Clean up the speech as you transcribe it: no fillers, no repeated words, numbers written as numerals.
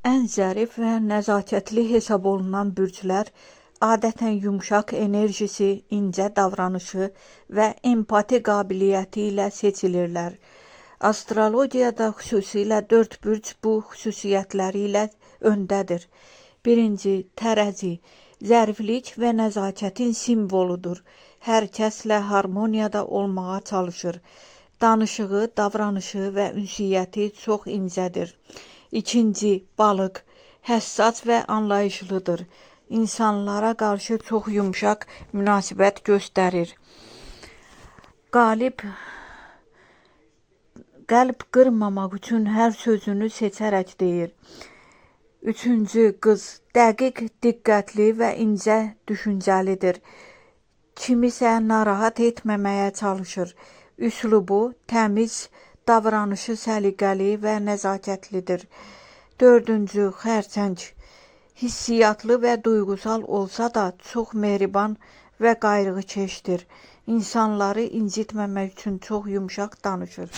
Ən zərif və nəzakətli hesab olunan bürclər adətən yumşaq enerjisi, incə davranışı və empati qabiliyyəti ilə seçilirlər. Astrologiyada xüsusilə 4 bürc bu xüsusiyyətləri ilə öndədir. 1. Tərəzi zəriflik və nəzakətin simvoludur. Hər kəslə harmoniyada olmağa çalışır. Danışığı, davranışı və ünsiyyəti çox incədir. 2. Balıq həssas və anlayışlıdır. İnsanlara qarşı çox yumşaq münasibət göstərir. Qəlb qırmamaq üçün hər sözünü seçərək deyir. 3. Qız dəqiq, diqqətli və incə düşüncəlidir. Kimisə narahat etməməyə çalışır. Üslubu təmiz, davranışı səliqəli və nəzakətlidir. 4. Xərçəng hissiyatlı və duyğusal olsa da çox mehriban və qayğıkeşdir. İnsanları incitməmək üçün çox yumşaq danışır.